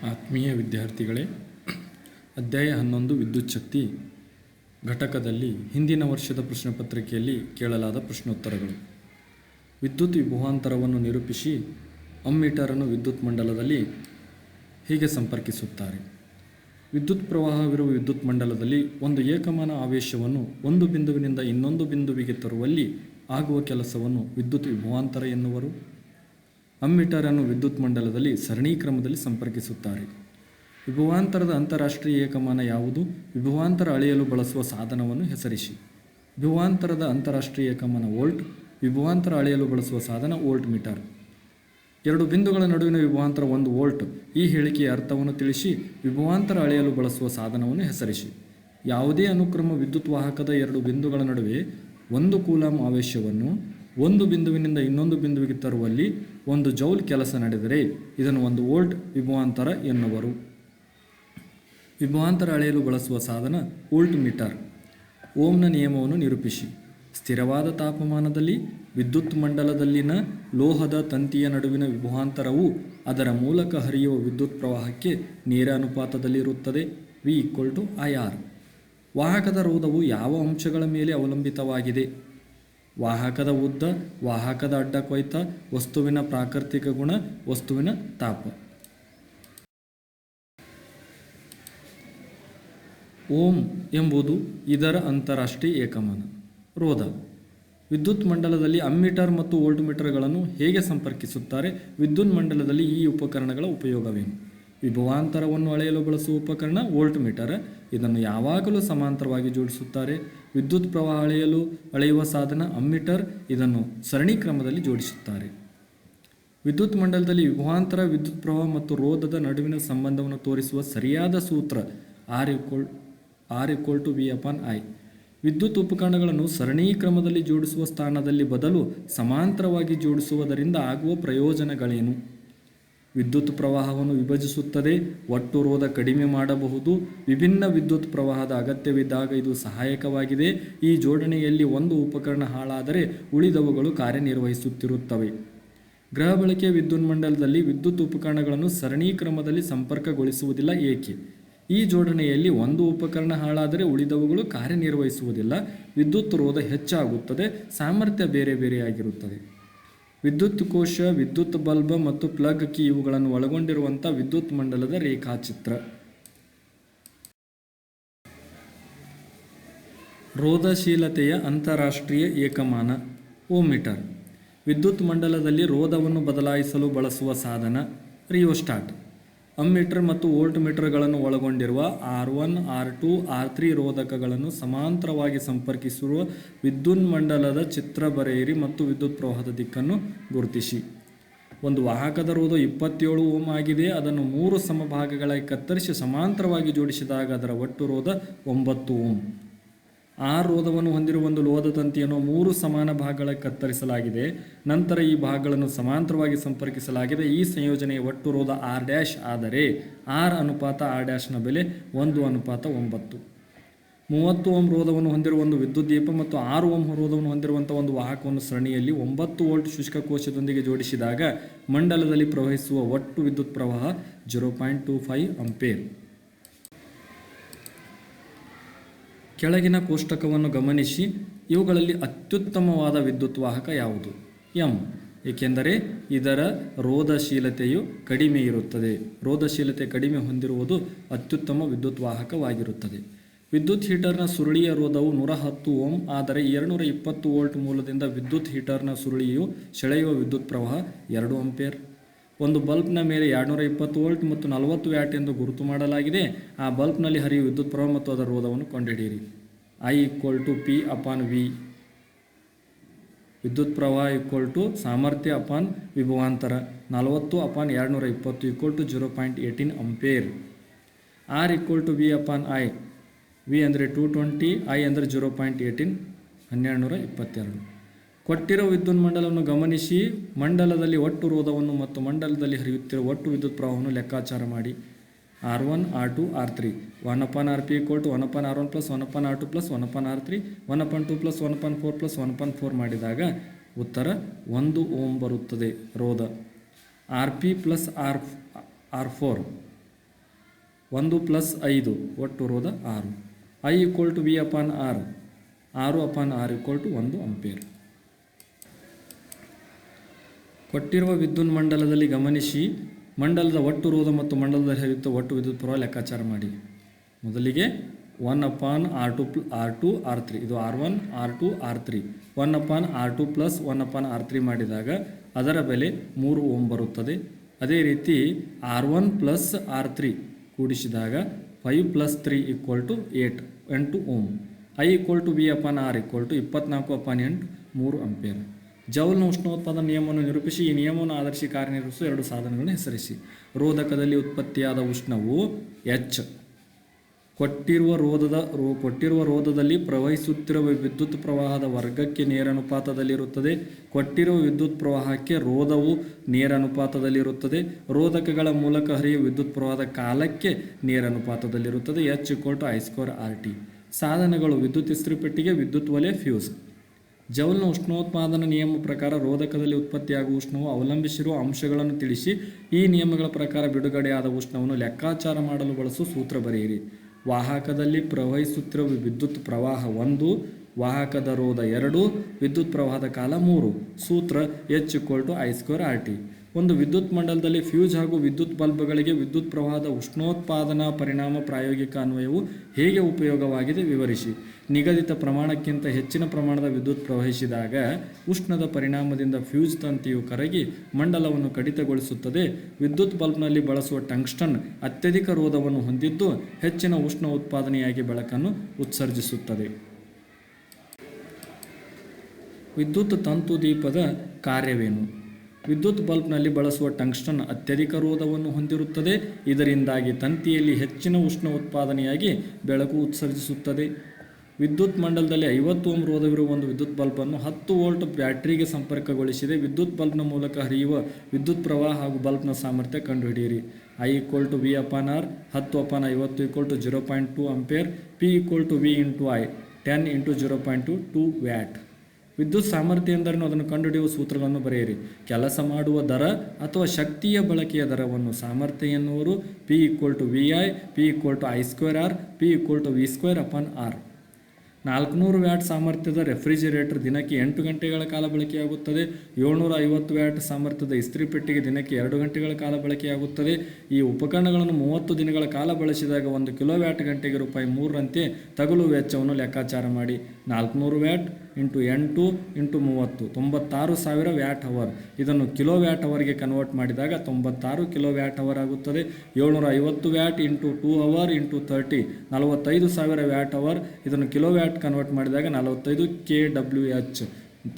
ಆತ್ಮೀಯ ವಿದ್ಯಾರ್ಥಿಗಳೇ, ಅಧ್ಯಾಯ 11 ವಿದ್ಯುತ್ ಶಕ್ತಿ ಘಟಕದಲ್ಲಿ ಹಿಂದಿನ ವರ್ಷದ ಪ್ರಶ್ನೆ ಪತ್ರಿಕೆಯಲ್ಲಿ ಕೇಳಲಾದ ಪ್ರಶ್ನೋತ್ತರಗಳು. ವಿದ್ಯುತ್ ವಿಭವಾಂತರವನ್ನು ನಿರೂಪಿಸಿ ಅಮ್ಮೀಟರನ್ನು ವಿದ್ಯುತ್ ಮಂಡಲದಲ್ಲಿ ಹೀಗೆ ಸಂಪರ್ಕಿಸುತ್ತಾರೆ. ವಿದ್ಯುತ್ ಪ್ರವಾಹವಿರುವ ವಿದ್ಯುತ್ ಮಂಡಲದಲ್ಲಿ ಒಂದು ಏಕಮಾನ ಆವೇಶವನ್ನು ಒಂದು ಬಿಂದುವಿನಿಂದ ಇನ್ನೊಂದು ಬಿಂದುವಿಗೆ ತರುವಲ್ಲಿ ಆಗುವ ಕೆಲಸವನ್ನು ವಿದ್ಯುತ್ ವಿಭವಾಂತರ ಎನ್ನುವರು. ಅಮ್ಮೀಟರನ್ನು ವಿದ್ಯುತ್ ಮಂಡಲದಲ್ಲಿ ಸರಣಿ ಕ್ರಮದಲ್ಲಿ ಸಂಪರ್ಕಿಸುತ್ತಾರೆ. ವಿಭವಾಂತರದ ಅಂತಾರಾಷ್ಟ್ರೀಯ ಏಕಮಾನ ಯಾವುದು? ವಿಭವಾಂತರ ಅಳೆಯಲು ಬಳಸುವ ಸಾಧನವನ್ನು ಹೆಸರಿಸಿ. ವಿಭವಾಂತರದ ಅಂತಾರಾಷ್ಟ್ರೀಯ ಏಕಮಾನ ವೋಲ್ಟ್. ವಿಭವಾಂತರ ಅಳೆಯಲು ಬಳಸುವ ಸಾಧನ ವೋಲ್ಟ್ ಮೀಟರ್. ಎರಡು ಬಿಂದುಗಳ ನಡುವಿನ ವಿಭವಾಂತರ 1 ವೋಲ್ಟ್. ಈ ಹೇಳಿಕೆಯ ಅರ್ಥವನ್ನು ತಿಳಿಸಿ ವಿಭವಾಂತರ ಅಳೆಯಲು ಬಳಸುವ ಸಾಧನವನ್ನು ಹೆಸರಿಸಿ. ಯಾವುದೇ ಅನುಕ್ರಮ ವಿದ್ಯುತ್ ವಾಹಕದ ಎರಡು ಬಿಂದುಗಳ ನಡುವೆ 1 ಕೂಲಾಂಬ್ ಆವೇಶವನ್ನು ಒಂದು ಬಿಂದುವಿನಿಂದ ಇನ್ನೊಂದು ಬಿಂದುವಿಗೆ ತರುವಲ್ಲಿ 1 ಜೌಲ್ ಕೆಲಸ ನಡೆದರೆ ಇದನ್ನು 1 ವೋಲ್ಟ್ ವಿಭವಾಂತರ ಎನ್ನುವರು. ವಿಭವಾಂತರ ಅಳೆಯಲು ಬಳಸುವ ಸಾಧನ ವೋಲ್ಟ್ ಮೀಟರ್. ಓಮ್ನ ನಿಯಮವನ್ನು ನಿರೂಪಿಸಿ. ಸ್ಥಿರವಾದ ತಾಪಮಾನದಲ್ಲಿ ವಿದ್ಯುತ್ ಮಂಡಲದಲ್ಲಿನ ಲೋಹದ ತಂತಿಯ ನಡುವಿನ ವಿಭವಾಂತರವು ಅದರ ಮೂಲಕ ಹರಿಯುವ ವಿದ್ಯುತ್ ಪ್ರವಾಹಕ್ಕೆ ನೇರ ಅನುಪಾತದಲ್ಲಿರುತ್ತದೆ. V=IR. ವಾಹಕದ ರೋಧವು ಯಾವ ಅಂಶಗಳ ಮೇಲೆ ಅವಲಂಬಿತವಾಗಿದೆ? ವಾಹಕದ ಉದ್ದ, ವಾಹಕದ ಅಡ್ಡ ಕೊಯ್ತ, ವಸ್ತುವಿನ ಪ್ರಾಕೃತಿಕ ಗುಣ, ವಸ್ತುವಿನ ತಾಪ. ಓಮ್ ಎಂಬುದು ಇದರ ಅಂತಾರಾಷ್ಟ್ರೀಯ ಏಕಮಾನ. ರೋಧ. ವಿದ್ಯುತ್ ಮಂಡಲದಲ್ಲಿ ಅಮ್ಮೀಟರ್ ಮತ್ತು ವೋಲ್ಟ್ ಮೀಟರ್ಗಳನ್ನು ಹೇಗೆ ಸಂಪರ್ಕಿಸುತ್ತಾರೆ? ವಿದ್ಯುತ್ ಮಂಡಲದಲ್ಲಿ ಈ ಉಪಕರಣಗಳ ಉಪಯೋಗವೇನು? ವಿಭವಾಂತರವನ್ನು ಅಳೆಯಲು ಬಳಸುವ ಉಪಕರಣ ವೋಲ್ಟ್ ಮೀಟರ್. ಇದನ್ನು ಯಾವಾಗಲೂ ಸಮಾಂತರವಾಗಿ ಜೋಡಿಸುತ್ತಾರೆ. ವಿದ್ಯುತ್ ಪ್ರವಾಹ ಅಳೆಯುವ ಸಾಧನ ಅಮ್ಮೀಟರ್. ಇದನ್ನು ಸರಣಿ ಕ್ರಮದಲ್ಲಿ ಜೋಡಿಸುತ್ತಾರೆ. ವಿದ್ಯುತ್ ಮಂಡಲದಲ್ಲಿ ವಿಭವಾಂತರ, ವಿದ್ಯುತ್ ಪ್ರವಾಹ ಮತ್ತು ರೋಧದ ನಡುವಿನ ಸಂಬಂಧವನ್ನು ತೋರಿಸುವ ಸರಿಯಾದ ಸೂತ್ರ R=V/I. ವಿದ್ಯುತ್ ಉಪಕರಣಗಳನ್ನು ಸರಣಿ ಕ್ರಮದಲ್ಲಿ ಜೋಡಿಸುವ ಸ್ಥಾನದಲ್ಲಿ ಬದಲು ಸಮಾಂತರವಾಗಿ ಜೋಡಿಸುವುದರಿಂದ ಆಗುವ ಪ್ರಯೋಜನಗಳೇನು? ವಿದ್ಯುತ್ ಪ್ರವಾಹವನ್ನು ವಿಭಜಿಸುತ್ತದೆ. ಒಟ್ಟು ರೋಧ ಕಡಿಮೆ ಮಾಡಬಹುದು. ವಿಭಿನ್ನ ವಿದ್ಯುತ್ ಪ್ರವಾಹದ ಅಗತ್ಯವಿದ್ದಾಗ ಇದು ಸಹಾಯಕವಾಗಿದೆ. ಈ ಜೋಡಣೆಯಲ್ಲಿ ಒಂದು ಉಪಕರಣ ಹಾಳಾದರೆ ಉಳಿದವುಗಳು ಕಾರ್ಯನಿರ್ವಹಿಸುತ್ತಿರುತ್ತವೆ. ಗೃಹ ಬಳಕೆಯ ವಿದ್ಯುತ್ ಮಂಡಲದಲ್ಲಿ ವಿದ್ಯುತ್ ಉಪಕರಣಗಳನ್ನು ಸರಣಿ ಕ್ರಮದಲ್ಲಿ ಸಂಪರ್ಕಗೊಳಿಸುವುದಿಲ್ಲ. ಏಕೆ? ಈ ಜೋಡಣೆಯಲ್ಲಿ ಒಂದು ಉಪಕರಣ ಹಾಳಾದರೆ ಉಳಿದವುಗಳು ಕಾರ್ಯನಿರ್ವಹಿಸುವುದಿಲ್ಲ. ವಿದ್ಯುತ್ ರೋಧ ಹೆಚ್ಚಾಗುತ್ತದೆ. ಸಾಮರ್ಥ್ಯ ಬೇರೆ ಬೇರೆಯಾಗಿರುತ್ತದೆ. ವಿದ್ಯುತ್ ಕೋಶ, ವಿದ್ಯುತ್ ಬಲ್ಬ್ ಮತ್ತು ಪ್ಲಗ್ ಕೀ ಇವುಗಳನ್ನು ಒಳಗೊಂಡಿರುವಂಥ ವಿದ್ಯುತ್ ಮಂಡಲದ ರೇಖಾಚಿತ್ರ. ರೋಧಶೀಲತೆಯ ಅಂತಾರಾಷ್ಟ್ರೀಯ ಏಕಮಾನ ಓಮೀಟರ್. ವಿದ್ಯುತ್ ಮಂಡಲದಲ್ಲಿ ರೋಧವನ್ನು ಬದಲಾಯಿಸಲು ಬಳಸುವ ಸಾಧನ ರಿಯೋಸ್ಟಾಟ್. ಅಮ್ಮೀಟರ್ ಮತ್ತು ವೋಲ್ಟ್ ಮೀಟರ್ಗಳನ್ನು ಒಳಗೊಂಡಿರುವ R1, R2, R3 ರೋಧಕಗಳನ್ನು ಸಮಾಂತರವಾಗಿ ಸಂಪರ್ಕಿಸಿರುವ ವಿದ್ಯುತ್ ಮಂಡಲದ ಚಿತ್ರ ಬರೆಯಿರಿ ಮತ್ತು ವಿದ್ಯುತ್ ಪ್ರವಾಹದ ದಿಕ್ಕನ್ನು ಗುರುತಿಸಿ. ಒಂದು ವಾಹಕದ ರೋಧ 27 ಓಮ್ ಆಗಿದೆ. ಅದನ್ನು 3 ಸಮಭಾಗಗಳಾಗಿ ಕತ್ತರಿಸಿ ಸಮಾಂತರವಾಗಿ ಜೋಡಿಸಿದಾಗ ಅದರ ಒಟ್ಟು ರೋಧ 9 ಓಮ್. R ರೋಧವನ್ನು ಹೊಂದಿರುವ ಒಂದು ಲೋಹದ ತಂತಿಯನ್ನು 3 ಸಮಾನ ಭಾಗಗಳಾಗಿ ಕತ್ತರಿಸಲಾಗಿದೆ. ನಂತರ ಈ ಭಾಗಗಳನ್ನು ಸಮಾಂತರವಾಗಿ ಸಂಪರ್ಕಿಸಲಾಗಿದೆ. ಈ ಸಂಯೋಜನೆಯ ಒಟ್ಟು ರೋಧ R' ಆದರೆ R:R' ನ ಬೆಲೆ 1:9. 30 ಓಮ್ ರೋಧವನ್ನು ಹೊಂದಿರುವ ಒಂದು ವಿದ್ಯುತ್ ದೀಪ ಮತ್ತು 6 ಓಮ್ ರೋಧವನ್ನು ಹೊಂದಿರುವಂಥ ಒಂದು ವಾಹಕವನ್ನು ಸರಣಿಯಲ್ಲಿ 9 ವೋಲ್ಟ್ ಶುಷ್ಕ ಕೋಶದೊಂದಿಗೆ ಜೋಡಿಸಿದಾಗ ಮಂಡಲದಲ್ಲಿ ಪ್ರವಹಿಸುವ ಒಟ್ಟು ವಿದ್ಯುತ್ ಪ್ರವಾಹ 0.25 ಆಂಪೇರ್. ಕೆಳಗಿನ ಕೋಷ್ಟಕವನ್ನು ಗಮನಿಸಿ. ಇವುಗಳಲ್ಲಿ ಅತ್ಯುತ್ತಮವಾದ ವಿದ್ಯುತ್ ವಾಹಕ ಯಾವುದು? M. ಏಕೆಂದರೆ ಇದರ ರೋಧಶೀಲತೆಯು ಕಡಿಮೆ ಇರುತ್ತದೆ. ರೋಧಶೀಲತೆ ಕಡಿಮೆ ಹೊಂದಿರುವುದು ಅತ್ಯುತ್ತಮ ವಿದ್ಯುತ್ ವಾಹಕವಾಗಿರುತ್ತದೆ. ವಿದ್ಯುತ್ ಹೀಟರ್ನ ಸುರುಳಿಯ ರೋಧವು 110 ಓಮ್ ಆದರೆ 220 ವೋಲ್ಟ್ ಮೂಲದಿಂದ ವಿದ್ಯುತ್ ಹೀಟರ್ನ ಸುರುಳಿಯು ಸೆಳೆಯುವ ವಿದ್ಯುತ್ ಪ್ರವಾಹ 2 ಆಂಪೇರ್. ಒಂದು ಬಲ್ಬ್ನ ಮೇಲೆ 220 ವೋಲ್ಟ್ ಮತ್ತು 40 ವ್ಯಾಟ್ ಎಂದು ಗುರುತು ಮಾಡಲಾಗಿದೆ. ಆ ಬಲ್ಬ್ನಲ್ಲಿ ಹರಿಯುವ ವಿದ್ಯುತ್ ಪ್ರವಾಹ ಮತ್ತು ಅದರ ರೋಧವನ್ನು ಕಂಡುಹಿಡಿಯಿರಿ. I=P/V. ವಿದ್ಯುತ್ ಪ್ರವಾಹ ಸಾಮರ್ಥ್ಯ ವಿಭವಾಂತರ 40/220 0.18 ಆಂಪೇರ್. R=V/I. V ಅಂದರೆ 220, I ಅಂದರೆ 0.18 1222. ಕೊಟ್ಟಿರುವ ವಿದ್ಯುತ್ ಮಂಡಲವನ್ನು ಗಮನಿಸಿ. ಮಂಡಲದಲ್ಲಿ ಒಟ್ಟು ರೋಧವನ್ನು ಮತ್ತು ಮಂಡಲದಲ್ಲಿ ಹರಿಯುತ್ತಿರುವ ಒಟ್ಟು ವಿದ್ಯುತ್ ಪ್ರವಾಹವನ್ನು ಲೆಕ್ಕಾಚಾರ ಮಾಡಿ. R1, R2, R3 1/Rp = 1/R1 + 1/R2 + 1/R3 1/2 + 1/4 + 1/4 ಮಾಡಿದಾಗ ಉತ್ತರ 1 ಓಮ್ ಬರುತ್ತದೆ ರೋಧ. Rp + R4 1 ಪ್ಲಸ್ 5 ಒಟ್ಟು ರೋಧ 6. I equal to V upon R, 6 upon R equal to 1 ampere. ಕೊಟ್ಟಿರುವ ವಿದ್ಯುತ್ ಮಂಡಲದಲ್ಲಿ ಗಮನಿಸಿ ಮಂಡಲದ ಒಟ್ಟು ರೋಧ ಮತ್ತು ಮಂಡಲದಲ್ಲಿ ಹರಿಯುವ ಒಟ್ಟು ವಿದ್ಯುತ್ ಪ್ರವಾಹ ಲೆಕ್ಕಾಚಾರ ಮಾಡಿ. ಮೊದಲಿಗೆ 1 ಅಪಾನ್ R2 R3 ಇದು R1 R2 R3 1 upon R2 plus 1 upon R3 ಮಾಡಿದಾಗ ಅದರ ಬೆಲೆ 3 ಓಮ್ ಬರುತ್ತದೆ. ಅದೇ ರೀತಿ R1 ಪ್ಲಸ್ R3 ಕೂಡಿಸಿದಾಗ 5 plus 3 equal to 8 ohm. I equal to V upon R equal to 24 upon 8 3 ampere. ಜೌಲ್ನ ಉಷ್ಣೋತ್ಪಾದನಾ ನಿಯಮವನ್ನು ನಿರೂಪಿಸಿ ಈ ನಿಯಮವನ್ನು ಆಧರಿಸಿ ಕಾರ್ಯನಿರ್ವಹಿಸುವ 2 ಸಾಧನಗಳನ್ನು ಹೆಸರಿಸಿ. ರೋಧಕದಲ್ಲಿ ಉತ್ಪತ್ತಿಯಾದ ಉಷ್ಣವು H. ಕೊಟ್ಟಿರುವ ರೋಧದಲ್ಲಿ ಪ್ರವಹಿಸುತ್ತಿರುವ ವಿದ್ಯುತ್ ಪ್ರವಾಹದ ವರ್ಗಕ್ಕೆ ನೇರಾನುಪಾತದಲ್ಲಿರುತ್ತದೆ. ಕೊಟ್ಟಿರುವ ವಿದ್ಯುತ್ ಪ್ರವಾಹಕ್ಕೆ ರೋಧವು ನೇರಾನುಪಾತದಲ್ಲಿರುತ್ತದೆ. ರೋಧಕಗಳ ಮೂಲಕ ಹರಿಯುವ ವಿದ್ಯುತ್ ಪ್ರವಾಹದ ಕಾಲಕ್ಕೆ ನೇರಾನುಪಾತದಲ್ಲಿರುತ್ತದೆ. H equal to I²RT. ಸಾಧನಗಳು: ವಿದ್ಯುತ್ ಇಸ್ತ್ರಿಪೆಟ್ಟಿಗೆ, ವಿದ್ಯುತ್ ಒಲೆ, ಫ್ಯೂಸ್. ಜೌಲ್ನ ಉಷ್ಣೋತ್ಪಾದನಾ ನಿಯಮ ಪ್ರಕಾರ ರೋಧಕದಲ್ಲಿ ಉತ್ಪತ್ತಿಯಾಗುವ ಉಷ್ಣವು ಅವಲಂಬಿಸಿರುವ ಅಂಶಗಳನ್ನು ತಿಳಿಸಿ ಈ ನಿಯಮಗಳ ಪ್ರಕಾರ ಬಿಡುಗಡೆಯಾದ ಉಷ್ಣವನ್ನು ಲೆಕ್ಕಾಚಾರ ಮಾಡಲು ಬಳಸುವ ಸೂತ್ರ ಬರೆಯಿರಿ. ವಾಹಕದಲ್ಲಿ ಪ್ರವಹಿಸುತ್ತಿರುವ ವಿದ್ಯುತ್ ಪ್ರವಾಹ 1, ವಾಹಕದ ರೋಧ 2, ವಿದ್ಯುತ್ ಪ್ರವಾಹದ ಕಾಲ 3. ಸೂತ್ರ H ಈಕ್ವಲ್ ಟು I²RT. ಒಂದು ವಿದ್ಯುತ್ ಮಂಡಲದಲ್ಲಿ ಫ್ಯೂಸ್ ಹಾಗೂ ವಿದ್ಯುತ್ ಬಲ್ಬ್ಗಳಿಗೆ ವಿದ್ಯುತ್ ಪ್ರವಾಹದ ಉಷ್ಣೋತ್ಪಾದನಾ ಪರಿಣಾಮ ಪ್ರಾಯೋಗಿಕ ಅನ್ವಯವು ಹೇಗೆ ಉಪಯೋಗವಾಗಿದೆ ವಿವರಿಸಿ. ನಿಗದಿತ ಪ್ರಮಾಣಕ್ಕಿಂತ ಹೆಚ್ಚಿನ ಪ್ರಮಾಣದ ವಿದ್ಯುತ್ ಪ್ರವಹಿಸಿದಾಗ ಉಷ್ಣದ ಪರಿಣಾಮದಿಂದ ಫ್ಯೂಸ್ ತಂತಿಯು ಕರಗಿ ಮಂಡಲವನ್ನು ಕಡಿತಗೊಳಿಸುತ್ತದೆ. ವಿದ್ಯುತ್ ಬಲ್ಬ್ನಲ್ಲಿ ಬಳಸುವ ಟಂಗ್ಸ್ಟನ್ ಅತ್ಯಧಿಕ ರೋಧವನ್ನು ಹೊಂದಿದ್ದು ಹೆಚ್ಚಿನ ಉಷ್ಣ ಉತ್ಪಾದನೆಯಾಗಿ ಬೆಳಕನ್ನು ಉತ್ಸರ್ಜಿಸುತ್ತದೆ. ವಿದ್ಯುತ್ ತಂತು ದೀಪದ ಕಾರ್ಯವೇನು? ವಿದ್ಯುತ್ ಬಲ್ಬ್ನಲ್ಲಿ ಬಳಸುವ ಟಂಗ್ಸ್ಟನ್ ಅತ್ಯಧಿಕ ರೋಧವನ್ನು ಹೊಂದಿರುತ್ತದೆ. ಇದರಿಂದಾಗಿ ತಂತಿಯಲ್ಲಿ ಹೆಚ್ಚಿನ ಉಷ್ಣ ಉತ್ಪಾದನೆಯಾಗಿ ಬೆಳಕು ಉತ್ಸರ್ಜಿಸುತ್ತದೆ. ವಿದ್ಯುತ್ ಮಂಡಲದಲ್ಲಿ 50 ಓಮ್ ರೋಧವಿರುವ ಒಂದು ವಿದ್ಯುತ್ ಬಲ್ಬನ್ನು 10 ವೋಲ್ಟ್ ಬ್ಯಾಟರಿಗೆ ಸಂಪರ್ಕಗೊಳಿಸಿದೆ. ವಿದ್ಯುತ್ ಬಲ್ಬ್ನ ಮೂಲಕ ಹರಿಯುವ ವಿದ್ಯುತ್ ಪ್ರವಾಹ ಹಾಗೂ ಬಲ್ಬ್ನ ಸಾಮರ್ಥ್ಯ ಕಂಡುಹಿಡಿಯಿರಿ. I equal to V upon R, 10 upon 50 equal to 0.2 ampere. P equal to V into I, 10 into 0.2 watt. ವಿದ್ಯುತ್ ಸಾಮರ್ಥ್ಯ ಎಂದರೇನು ಅದನ್ನು ಕಂಡುಹಿಡಿಯುವ ಸೂತ್ರಗಳನ್ನು ಬರೆಯಿರಿ. ಕೆಲಸ ಮಾಡುವ ದರ ಅಥವಾ ಶಕ್ತಿಯ ಬಳಕೆಯ ದರವನ್ನು ಸಾಮರ್ಥ್ಯ ಎನ್ನುವರು. P equal to VI, P equal to I²R, P equal to V² upon R. 400 watt ಸಾಮರ್ಥ್ಯದ ರೆಫ್ರಿಜಿರೇಟರ್ ದಿನಕ್ಕೆ 8 ಗಂಟೆಗಳ ಕಾಲ ಬಳಕೆಯಾಗುತ್ತದೆ. 750 ವ್ಯಾಟ್ ಸಾಮರ್ಥ್ಯದ ಇಸ್ತ್ರಿಪೆಟ್ಟಿಗೆ ದಿನಕ್ಕೆ 2 ಗಂಟೆಗಳ ಕಾಲ ಬಳಕೆಯಾಗುತ್ತದೆ. ಈ ಉಪಕರಣಗಳನ್ನು 30 ದಿನಗಳ ಕಾಲ ಬಳಸಿದಾಗ 1 ಕಿಲೋವ್ಯಾಟ್ ಗಂಟೆಗೆ ₹3 ರಂತೆ ತಗುಲುವ ವೆಚ್ಚವನ್ನು ಲೆಕ್ಕಾಚಾರ ಮಾಡಿ. 400 watt into 8 into 30 96,000 watt hour. ಇದನ್ನು ಕಿಲೋವ್ಯಾಟ್ ಅವರ್ಗೆ ಕನ್ವರ್ಟ್ ಮಾಡಿದಾಗ 96 ಕಿಲೋವ್ಯಾಟ್ ಅವರ್ ಆಗುತ್ತದೆ. 750 watt into 2 hour into 30 45,000 watt hour. ಇದನ್ನು ಕಿಲೋವ್ಯಾಟ್ ಕನ್ವರ್ಟ್ ಮಾಡಿದಾಗ 45 kWh.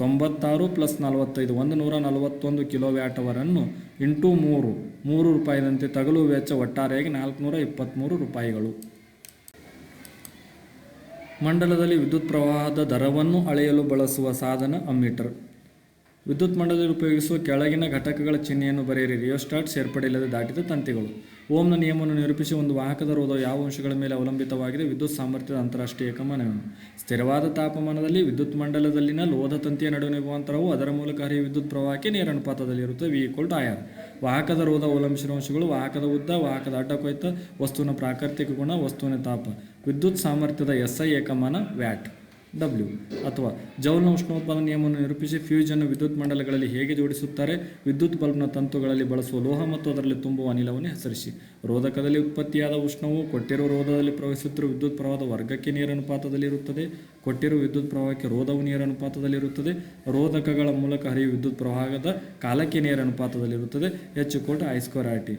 96 ಪ್ಲಸ್ 45 141 ಕಿಲೋವ್ಯಾಟ್ ಅವರನ್ನು ಇಂಟು 3 ರೂಪಾಯಿದಂತೆ ತಗಲುವ ವೆಚ್ಚ ಒಟ್ಟಾರೆಯಾಗಿ ₹423. ಮಂಡಲದಲ್ಲಿ ವಿದ್ಯುತ್ ಪ್ರವಾಹದ ದರವನ್ನು ಅಳೆಯಲು ಬಳಸುವ ಸಾಧನ ಅಮ್ಮೀಟರ್. ವಿದ್ಯುತ್ ಮಂಡಲದಲ್ಲಿ ಉಪಯೋಗಿಸುವ ಕೆಳಗಿನ ಘಟಕಗಳ ಚಿಹ್ನೆಯನ್ನು ಬರೆಯಿರಿ. ರಿಯೋಸ್ಟಾಟ್, ಸೇರ್ಪಡೆಯಿಲ್ಲದೆ ದಾಟಿದ ತಂತಿಗಳು. ಓಮ್ನ ನಿಯಮವನ್ನು ನಿರೂಪಿಸಿ. ಒಂದು ವಾಹಕದ ರೋಧವು ಯಾವ ಅಂಶಗಳ ಮೇಲೆ ಅವಲಂಬಿತವಾಗಿದೆ? ವಿದ್ಯುತ್ ಸಾಮರ್ಥ್ಯದ ಅಂತಾರಾಷ್ಟ್ರೀಯ ಏಕಮಾನವೇನು? ಸ್ಥಿರವಾದ ತಾಪಮಾನದಲ್ಲಿ ವಿದ್ಯುತ್ ಮಂಡಲದಲ್ಲಿನ ಲೋಹ ತಂತಿಯ ನಡುವಿನ ವಿಭವಾಂತರವು ಅದರ ಮೂಲಕ ಹರಿಯುವ ವಿದ್ಯುತ್ ಪ್ರವಾಹಕ್ಕೆ ನೇರಾನುಪಾತದಲ್ಲಿರುತ್ತದೆ. V equal to IR. ವಾಹಕದ ರೋಧ ಅವಲಂಬಿಸಿರುವ ಅಂಶಗಳು: ವಾಹಕದ ಉದ್ದ, ವಾಹಕದ ಅಡ್ಡ ಕೊಯ್ತ, ವಸ್ತುವಿನ ಪ್ರಾಕೃತಿಕ ಗುಣ, ವಸ್ತುವಿನ ತಾಪ. ವಿದ್ಯುತ್ ಸಾಮರ್ಥ್ಯದ SI ಏಕಮಾನ ವ್ಯಾಟ್. W ಅಥವಾ ಜೌಲ್ನ ಉಷ್ಣೋತ್ಪಾದನಾ ನಿಯಮವನ್ನು ನಿರೂಪಿಸಿ. ಫ್ಯೂಸನ್ನು ವಿದ್ಯುತ್ ಮಂಡಲಗಳಲ್ಲಿ ಹೇಗೆ ಜೋಡಿಸುತ್ತಾರೆ? ವಿದ್ಯುತ್ ಬಲ್ಬ್ನ ತಂತುಗಳಲ್ಲಿ ಬಳಸುವ ಲೋಹ ಮತ್ತು ಅದರಲ್ಲಿ ತುಂಬುವ ಅನಿಲವನ್ನು ಹೆಸರಿಸಿ. ರೋಧಕದಲ್ಲಿ ಉತ್ಪತ್ತಿಯಾದ ಉಷ್ಣವು ಕೊಟ್ಟಿರುವ ರೋಧದಲ್ಲಿ ಪ್ರವಹಿಸುತ್ತಿರುವ ವಿದ್ಯುತ್ ಪ್ರವಾಹದ ವರ್ಗಕ್ಕೆ ನೇರಾನುಪಾತದಲ್ಲಿರುತ್ತದೆ. ಕೊಟ್ಟಿರುವ ವಿದ್ಯುತ್ ಪ್ರವಾಹಕ್ಕೆ ರೋಧವು ನೇರಾನುಪಾತದಲ್ಲಿರುತ್ತದೆ. ರೋಧಕಗಳ ಮೂಲಕ ಹರಿಯುವ ವಿದ್ಯುತ್ ಪ್ರವಾಹದ ಕಾಲಕ್ಕೆ ನೇರಾನುಪಾತದಲ್ಲಿರುತ್ತದೆ. H equal to I²RT.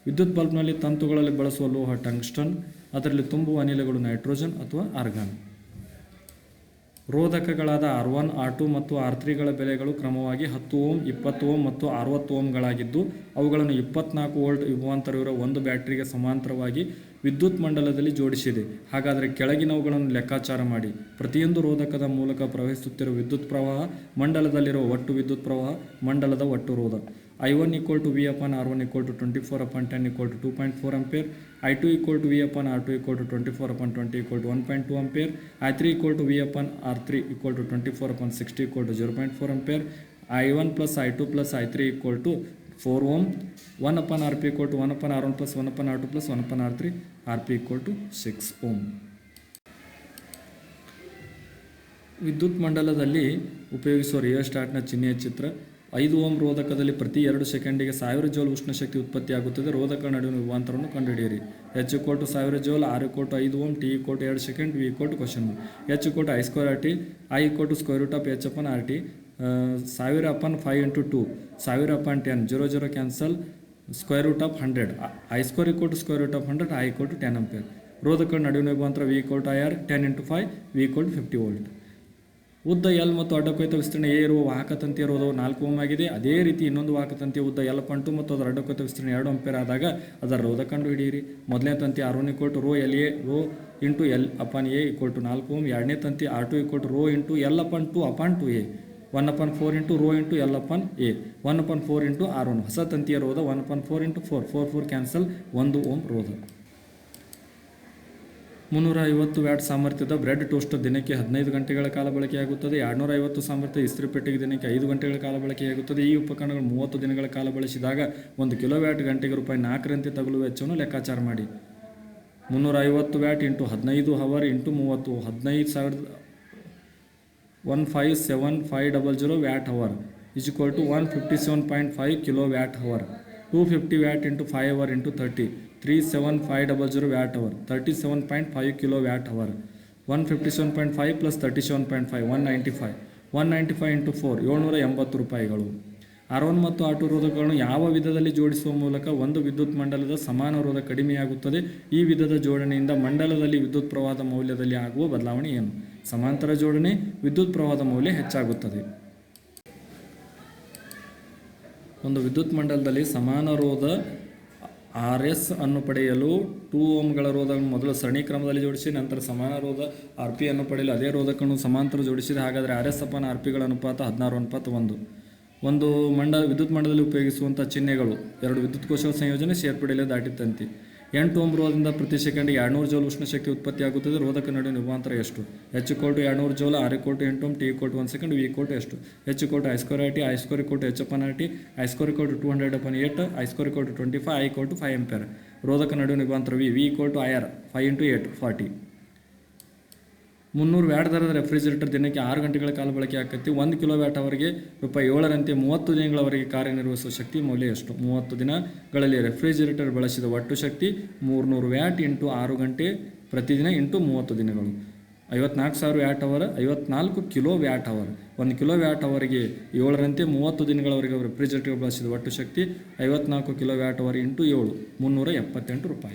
ವಿದ್ಯುತ್ ಬಲ್ಬ್ನಲ್ಲಿ ತಂತುಗಳಲ್ಲಿ ಬಳಸುವ ಲೋಹ ಟಂಗ್ಸ್ಟನ್, ಅದರಲ್ಲಿ ತುಂಬುವ ಅನಿಲಗಳು ನೈಟ್ರೋಜನ್ ಅಥವಾ ಆರ್ಗಾನ್. ರೋಧಕಗಳಾದ R1, R2 ಮತ್ತು R3ಗಳ ಬೆಲೆಗಳು ಕ್ರಮವಾಗಿ 10 ಓಮ್, 20 ಓಮ್ ಮತ್ತು 60 ಓಮ್ಗಳಾಗಿದ್ದು ಅವುಗಳನ್ನು 24 ವೋಲ್ಟ್ ವಿಭವಾಂತರವಿರುವ ಒಂದು ಬ್ಯಾಟರಿಗೆ ಸಮಾಂತರವಾಗಿ ವಿದ್ಯುತ್ ಮಂಡಲದಲ್ಲಿ ಜೋಡಿಸಿದೆ. ಹಾಗಾದರೆ ಕೆಳಗಿನವುಗಳನ್ನು ಲೆಕ್ಕಾಚಾರ ಮಾಡಿ. ಪ್ರತಿಯೊಂದು ರೋಧಕದ ಮೂಲಕ ಪ್ರವಹಿಸುತ್ತಿರುವ ವಿದ್ಯುತ್ ಪ್ರವಾಹ, ಮಂಡಲದಲ್ಲಿರುವ ಒಟ್ಟು ವಿದ್ಯುತ್ ಪ್ರವಾಹ, ಮಂಡಲದ ಒಟ್ಟು ರೋಧ. I1 equal to V upon R1 equal to 24 upon 10 equal to 2.4 ampere. I2 equal to V upon R2 equal to 24 upon 20 equal to 1.2 ampere. I3 equal to V upon R3 equal to 24 upon 60 equal to 0.4 ampere. I1 plus I2 plus I3 equal to 4 ohm. 1/RP = 1/R1 + 1/R2 + 1/R3. RP = 6 ohm. ವಿದ್ಯುತ್ ಮಂಡಲದಲ್ಲಿ ಉಪಯೋಗಿಸುವ ರಿಯೋಸ್ಟಾಟ್ನ ಚಿಹ್ನೆಯ ಚಿತ್ರ. 5 ohm ರೋಧಕದಲ್ಲಿ ಪ್ರತಿ 2 ಸೆಕೆಂಡಿಗೆ 1000 joule ಉಷ್ಣಶಕ್ತಿ ಉತ್ಪತ್ತಿಯಾಗುತ್ತದೆ. ರೋಧಕ ನಡುವಿನ ವಿಭವಾಂತರವನ್ನು ಕಂಡುಹಿಡಿಯಿರಿ. H = 1000 joule, R = 5 ohm, T = 2 second, V = question mark. H = I²RT, I = √H/RT. 1000/5 × 2, 1000/10, 0 0 cancel, √100. I² = √100, I = 10 ampere. ರೋಧಕ ನಡುವಿನ ವಿಭವಾಂತರ V = IR, 10 × 5, V = 50 ವೋಲ್ಟ್. ಉದ್ದ L ಮತ್ತು ಅಡ್ಡಕೊಯ್ತ ವಿಸ್ತೀರ್ಣ A ಇರುವ ವಾಹಕ ತಂತಿಯ ರೋಧವು 4 ಓಮ್ ಆಗಿದೆ. ಅದೇ ರೀತಿ ಇನ್ನೊಂದು ವಾಹಕ ತಂತಿಯ ಉದ್ದ L.2 ಮತ್ತು ಅದರ ಅಡ್ಡಕೊಯ್ತ ವಿಸ್ತೀರ್ಣ 2 ಆಂಪಿಯರ್ ಆದಾಗ ಅದರ ರೋಧ ಕಂಡುಹಿಡಿಯಿರಿ. ಮೊದಲನೇ ತಂತಿ R1 = ρLA, ρ × L/A = 4 ಓಮ್. ಎರಡನೇ ತಂತಿ R2 = ρ × L/2/2A, 1/4 × ρ × L/A, 1/4 × R1. ಹೊಸ ತಂತಿಯ ರೋಧ 1/4 × 4, 4 4 ಕ್ಯಾನ್ಸಲ್, 1 ಓಮ್ ರೋಧ. 350 ವ್ಯಾಟ್ ಸಾಮರ್ಥ್ಯದ ಬ್ರೆಡ್ ಟೋಸ್ಟರ್ ದಿನಕ್ಕೆ 15 ಗಂಟೆಗಳ ಕಾಲ ಬಳಕೆಯಾಗುತ್ತದೆ. 250 ಸಾಮರ್ಥ್ಯದ ಇಸ್ತ್ರಿ ಪೆಟ್ಟಿಗೆ ದಿನಕ್ಕೆ 5 ಗಂಟೆಗಳ ಕಾಲ ಬಳಕೆಯಾಗುತ್ತದೆ. ಈ ಉಪಕರಣಗಳು 30 ದಿನಗಳ ಕಾಲ ಬಳಸಿದಾಗ 1 ಕಿಲೋವ್ಯಾಟ್ ಗಂಟೆಗೆ ₹4 ರಂತೆ ತಗುಲುವ ವೆಚ್ಚವನ್ನು ಲೆಕ್ಕಾಚಾರ ಮಾಡಿ. 350 watt × 15 hour × 30, 15,750 watt hour = 157.5 kilo watt hour. 250 watt × 5 hour × 30, 37500 watt hour, 37.5 kilo watt hour. 157.5 + 37.5, 195. 195 × 4, ₹780. R1 ಮತ್ತು R2 ರೋಧಕಗಳನ್ನು ಯಾವ ವಿಧದಲ್ಲಿ ಜೋಡಿಸುವ ಮೂಲಕ ಒಂದು ವಿದ್ಯುತ್ ಮಂಡಲದ ಸಮಾನ ರೋಧ ಕಡಿಮೆಯಾಗುತ್ತದೆ? ಈ ವಿಧದ ಜೋಡಣೆಯಿಂದ ಮಂಡಲದಲ್ಲಿ ವಿದ್ಯುತ್ ಪ್ರವಾಹದ ಮೌಲ್ಯದಲ್ಲಿ ಆಗುವ ಬದಲಾವಣೆ ಏನು? ಸಮಾಂತರ ಜೋಡಣೆ, ವಿದ್ಯುತ್ ಪ್ರವಾಹದ ಮೌಲ್ಯ ಹೆಚ್ಚಾಗುತ್ತದೆ. ಒಂದು ವಿದ್ಯುತ್ ಮಂಡಲದಲ್ಲಿ ಸಮಾನ ರೋಧ RS ಅನ್ನು ಪಡೆಯಲು 2 ಓಮ್ಗಳ ರೋಧವನ್ನು ಮೊದಲು ಸರಣಿ ಕ್ರಮದಲ್ಲಿ ಜೋಡಿಸಿ, ನಂತರ ಸಮಾನ ರೋಧ RP ಅನ್ನು ಪಡೆಯಲು ಅದೇ ರೋಧಕವನ್ನು ಸಮಾಂತರ ಜೋಡಿಸಿದೆ. ಹಾಗಾದರೆ RS/RPಗಳ ಅನುಪಾತ 16:1. ಒಂದು ವಿದ್ಯುತ್ ಮಂಡಲದಲ್ಲಿ ಉಪಯೋಗಿಸುವಂಥ ಚಿಹ್ನೆಗಳು: 2 ವಿದ್ಯುತ್ ಕೋಶಗಳ ಸಂಯೋಜನೆ, ಸೇರ್ಪಡೆಯಲ್ಲಿ ದಾಟಿದ ತಂತಿ. 8 ಓಮ್ ರೋಧದಿಂದ ಪ್ರತಿ ಸೆಕೆಂಡಿಗೆ 200 ಜೌಲ್ ಉಷ್ಣಶಕ್ತಿ ಉತ್ಪತ್ತಿಯಾಗುತ್ತದೆ. ರೋಧಕ ನಡುವಿನ ವಿಭವಾಂತರ ಎಷ್ಟು? H = 200 joule, R = 8 ohm, T = 1 second, V = ಎಷ್ಟು? H = I²RT, I² = H/RT, I² = 200/8, I² = 25, I = 5 ampere. ರೋಧಕ ನಡುವಿನ ವಿಭವಾಂತರ V = IR, 5 × 8, 40. 300 ವ್ಯಾಟ್ ದರದ ರೆಫ್ರಿಜರೇಟರ್ ದಿನಕ್ಕೆ 6 ಗಂಟೆಗಳ ಕಾಲ ಬಳಕೆಯಾಗತ್ತೆ. 1 ಕಿಲೋವ್ಯಾಟ್ ಅವರಿಗೆ ₹7 ರಂತೆ 30 ದಿನಗಳವರೆಗೆ ಕಾರ್ಯನಿರ್ವಹಿಸುವ ಶಕ್ತಿ ಮೌಲ್ಯ ಎಷ್ಟು? 30 ದಿನಗಳಲ್ಲಿ ರೆಫ್ರಿಜರೇಟರ್ ಬಳಸಿದ ಒಟ್ಟು ಶಕ್ತಿ 300 ವ್ಯಾಟ್ × 6 ಗಂಟೆ ಪ್ರತಿದಿನ × 30 ದಿನಗಳು, 54,000 watt hour, 54 kilo watt hour. 1 kilo watt ಅವರಿಗೆ 7 ರಂತೆ 30 ದಿನಗಳವರೆಗೆ ರೆಫ್ರಿಜರೇಟರ್ ಬಳಸಿದ ಒಟ್ಟು ಶಕ್ತಿ 54 ಕಿಲೋ ವ್ಯಾಟ್ ಅವರ್ × 7, ₹378.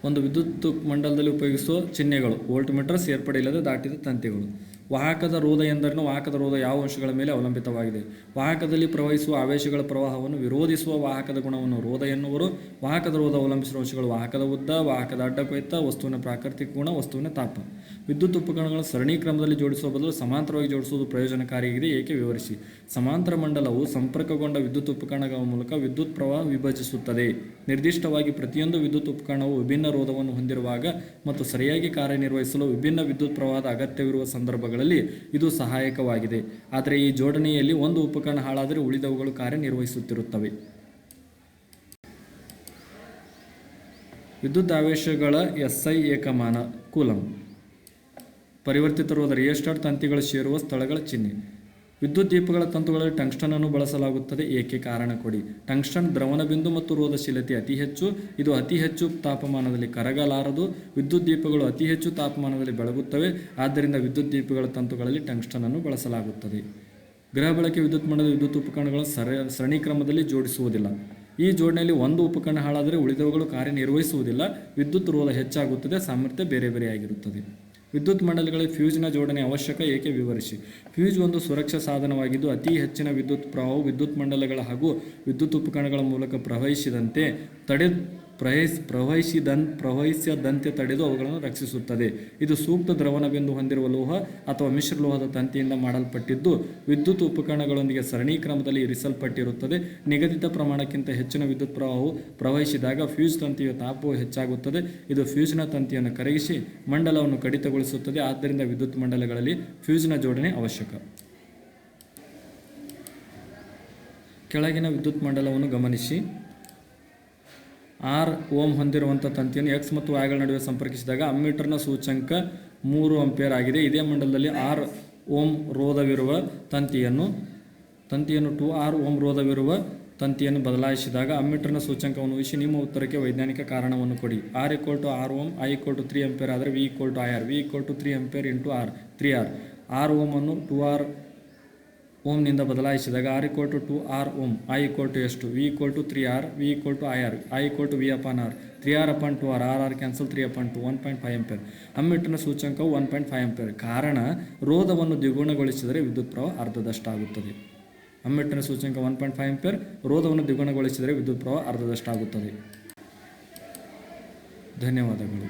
ಒಂದು ವಿದ್ಯುತ್ ಮಂಡಲದಲ್ಲಿ ಉಪಯೋಗಿಸುವ ಚಿಹ್ನೆಗಳು: ವೋಲ್ಟ್ ಮೀಟರ್, ಸೇರ್ಪಡೆಯಿಲ್ಲದೆ ದಾಟಿದ ತಂತಿಗಳು. ವಾಹಕದ ರೋಧ ಎಂದರೇನು? ವಾಹಕದ ರೋಧ ಯಾವ ಅಂಶಗಳ ಮೇಲೆ ಅವಲಂಬಿತವಾಗಿದೆ? ವಾಹಕದಲ್ಲಿ ಪ್ರವಹಿಸುವ ಆವೇಶಗಳ ಪ್ರವಾಹವನ್ನು ವಿರೋಧಿಸುವ ವಾಹಕದ ಗುಣವನ್ನು ರೋಧ ಎನ್ನುವರು. ವಾಹಕದ ರೋಧ ಅವಲಂಬಿಸಿರುವ ಅಂಶಗಳು: ವಾಹಕದ ಉದ್ದ, ವಾಹಕದ ಅಡ್ಡಕೊಯ್ತ, ವಸ್ತುವಿನ ಪ್ರಾಕೃತಿಕ ಗುಣ, ವಸ್ತುವಿನ ತಾಪ. ವಿದ್ಯುತ್ ಉಪಕರಣಗಳನ್ನು ಸರಣಿ ಕ್ರಮದಲ್ಲಿ ಜೋಡಿಸುವ ಬದಲು ಸಮಾಂತರವಾಗಿ ಜೋಡಿಸುವುದು ಪ್ರಯೋಜನಕಾರಿಯಾಗಿದೆ, ಏಕೆ? ವಿವರಿಸಿ. ಸಮಾಂತರ ಮಂಡಲವು ಸಂಪರ್ಕಗೊಂಡ ವಿದ್ಯುತ್ ಉಪಕರಣಗಳ ಮೂಲಕ ವಿದ್ಯುತ್ ಪ್ರವಾಹ ವಿಭಜಿಸುತ್ತದೆ. ನಿರ್ದಿಷ್ಟವಾಗಿ ಪ್ರತಿಯೊಂದು ವಿದ್ಯುತ್ ಉಪಕರಣವು ವಿಭಿನ್ನ ರೋಧವನ್ನು ಹೊಂದಿರುವಾಗ ಮತ್ತು ಸರಿಯಾಗಿ ಕಾರ್ಯನಿರ್ವಹಿಸಲು ವಿಭಿನ್ನ ವಿದ್ಯುತ್ ಪ್ರವಾಹದ ಅಗತ್ಯವಿರುವ ಸಂದರ್ಭಗಳಲ್ಲಿ ಇದು ಸಹಾಯಕವಾಗಿದೆ. ಆದರೆ ಈ ಜೋಡಣೆಯಲ್ಲಿ ಒಂದು ಉಪಕರಣ ಹಾಳಾದರೆ ಉಳಿದವುಗಳು ಕಾರ್ಯನಿರ್ವಹಿಸುತ್ತಿರುತ್ತವೆ. ವಿದ್ಯುತ್ ಆವೇಶಗಳ SI ಏಕಮಾನ ಕೂಲಂಬ್. ಪರಿವರ್ತಿತ ರೋಧ ರಿಯೋಸ್ಟಾಟ್ ತಂತಿಗಳು ಸೇರುವ ಸ್ಥಳಗಳ ಚಿಹ್ನೆ. ವಿದ್ಯುತ್ ದೀಪಗಳ ತಂತುಗಳಲ್ಲಿ ಟಂಗ್ಸ್ಟನ್ ಅನ್ನು ಬಳಸಲಾಗುತ್ತದೆ, ಏಕೆ? ಕಾರಣ ಕೊಡಿ. ಟಂಗ್ಸ್ಟನ್ ದ್ರವಣ ಬಿಂದು ಮತ್ತು ರೋಧಶೀಲತೆ ಅತಿ ಹೆಚ್ಚು. ಇದು ಅತಿ ಹೆಚ್ಚು ತಾಪಮಾನದಲ್ಲಿ ಕರಗಲಾರದು. ವಿದ್ಯುತ್ ದೀಪಗಳು ಅತಿ ಹೆಚ್ಚು ತಾಪಮಾನದಲ್ಲಿ ಬೆಳಗುತ್ತವೆ. ಆದ್ದರಿಂದ ವಿದ್ಯುತ್ ದೀಪಗಳ ತಂತುಗಳಲ್ಲಿ ಟಂಗ್ಸ್ಟನ್ ಅನ್ನು ಬಳಸಲಾಗುತ್ತದೆ. ಗೃಹ ಬಳಕೆ ವಿದ್ಯುತ್ ಮಂಡಲದ ವಿದ್ಯುತ್ ಉಪಕರಣಗಳನ್ನು ಸರಣಿ ಕ್ರಮದಲ್ಲಿ ಜೋಡಿಸುವುದಿಲ್ಲ. ಈ ಜೋಡಣೆಯಲ್ಲಿ ಒಂದು ಉಪಕರಣ ಹಾಳಾದರೆ ಉಳಿದವುಗಳು ಕಾರ್ಯನಿರ್ವಹಿಸುವುದಿಲ್ಲ. ವಿದ್ಯುತ್ ರೋಧ ಹೆಚ್ಚಾಗುತ್ತದೆ, ಸಾಮರ್ಥ್ಯ ಬೇರೆ ಬೇರೆಯಾಗಿರುತ್ತದೆ. ವಿದ್ಯುತ್ ಮಂಡಲಗಳಲ್ಲಿ ಫ್ಯೂಸ್ನ ಜೋಡಣೆ ಅವಶ್ಯಕ, ಏಕೆ? ವಿವರಿಸಿ. ಫ್ಯೂಸ್ ಒಂದು ಸುರಕ್ಷಾ ಸಾಧನವಾಗಿದ್ದು ಅತಿ ಹೆಚ್ಚಿನ ವಿದ್ಯುತ್ ಪ್ರವಾಹವು ವಿದ್ಯುತ್ ಮಂಡಲಗಳ ಹಾಗೂ ವಿದ್ಯುತ್ ಉಪಕರಣಗಳ ಮೂಲಕ ಪ್ರವಹಿಸದಂತೆ ತಡೆದು ಅವುಗಳನ್ನು ರಕ್ಷಿಸುತ್ತದೆ. ಇದು ಸೂಕ್ತ ದ್ರವಣ ಬಿಂದು ಹೊಂದಿರುವ ಲೋಹ ಅಥವಾ ಮಿಶ್ರಲೋಹದ ತಂತಿಯಿಂದ ಮಾಡಲ್ಪಟ್ಟಿದ್ದು ವಿದ್ಯುತ್ ಉಪಕರಣಗಳೊಂದಿಗೆ ಸರಣಿ ಕ್ರಮದಲ್ಲಿ ಇರಿಸಲ್ಪಟ್ಟಿರುತ್ತದೆ. ನಿಗದಿತ ಪ್ರಮಾಣಕ್ಕಿಂತ ಹೆಚ್ಚಿನ ವಿದ್ಯುತ್ ಪ್ರವಾಹವು ಪ್ರವಹಿಸಿದಾಗ ಫ್ಯೂಸ್ ತಂತಿಯ ತಾಪವು ಹೆಚ್ಚಾಗುತ್ತದೆ. ಇದು ಫ್ಯೂಸ್ನ ತಂತಿಯನ್ನು ಕರಗಿಸಿ ಮಂಡಲವನ್ನು ಕಡಿತಗೊಳಿಸುತ್ತದೆ. ಆದ್ದರಿಂದ ವಿದ್ಯುತ್ ಮಂಡಲಗಳಲ್ಲಿ ಫ್ಯೂಸ್ನ ಜೋಡಣೆ ಅವಶ್ಯಕ. ಕೆಳಗಿನ ವಿದ್ಯುತ್ ಮಂಡಲವನ್ನು ಗಮನಿಸಿ. ಆರ್ ಓಮ್ ಹೊಂದಿರುವಂಥ ತಂತಿಯನ್ನು ಎಕ್ಸ್ ಮತ್ತು ವಾಯ್ಗಳ ನಡುವೆ ಸಂಪರ್ಕಿಸಿದಾಗ ಅಮ್ಮೀಟರ್ನ ಸೂಚ್ಯಂಕ 3 ಆಂಪಿಯರ್ ಆಗಿದೆ. ಇದೇ ಮಂಡಲದಲ್ಲಿ ಆರ್ ಓಮ್ ರೋಧವಿರುವ ತಂತಿಯನ್ನು 2R ಓಮ್ ರೋಧವಿರುವ ತಂತಿಯನ್ನು ಬದಲಾಯಿಸಿದಾಗ ಅಮ್ಮೀಟರ್ನ ಸೂಚ್ಯಂಕವನ್ನು ಊಹಿಸಿ ನಿಮ್ಮ ಉತ್ತರಕ್ಕೆ ವೈಜ್ಞಾನಿಕ ಕಾರಣವನ್ನು ಕೊಡಿ. R = R ohm, I = 3 ampere ಆದರೆ V = IR, V = 3 ampere into R 3R. R ohm ಅನ್ನು 2R ಓಮ್ನಿಂದ ಬದಲಾಯಿಸಿದಾಗ R = 2R ಓಮ್, I = ಎಷ್ಟು? V = 3R, V = IR, I = V/R, 3R/2R, R cancel, 3/2 1.5 ampere. ಅಮ್ಮೀಟರ್ನ ಸೂಚ್ಯಂಕವು 1.5 ಆಂಪಿಯರ್. ಕಾರಣ ರೋಧವನ್ನು ದ್ವಿಗುಣಗೊಳಿಸಿದರೆ ವಿದ್ಯುತ್ ಪ್ರವಾಹ ಅರ್ಧದಷ್ಟಾಗುತ್ತದೆ. ಅಮ್ಮೀಟರ್ನ ಸೂಚ್ಯಂಕ 1.5 ಆಂಪಿಯರ್, ರೋಧವನ್ನು ದ್ವಿಗುಣಗೊಳಿಸಿದರೆ ವಿದ್ಯುತ್ ಪ್ರವಾಹ ಅರ್ಧದಷ್ಟಾಗುತ್ತದೆ. ಧನ್ಯವಾದಗಳು.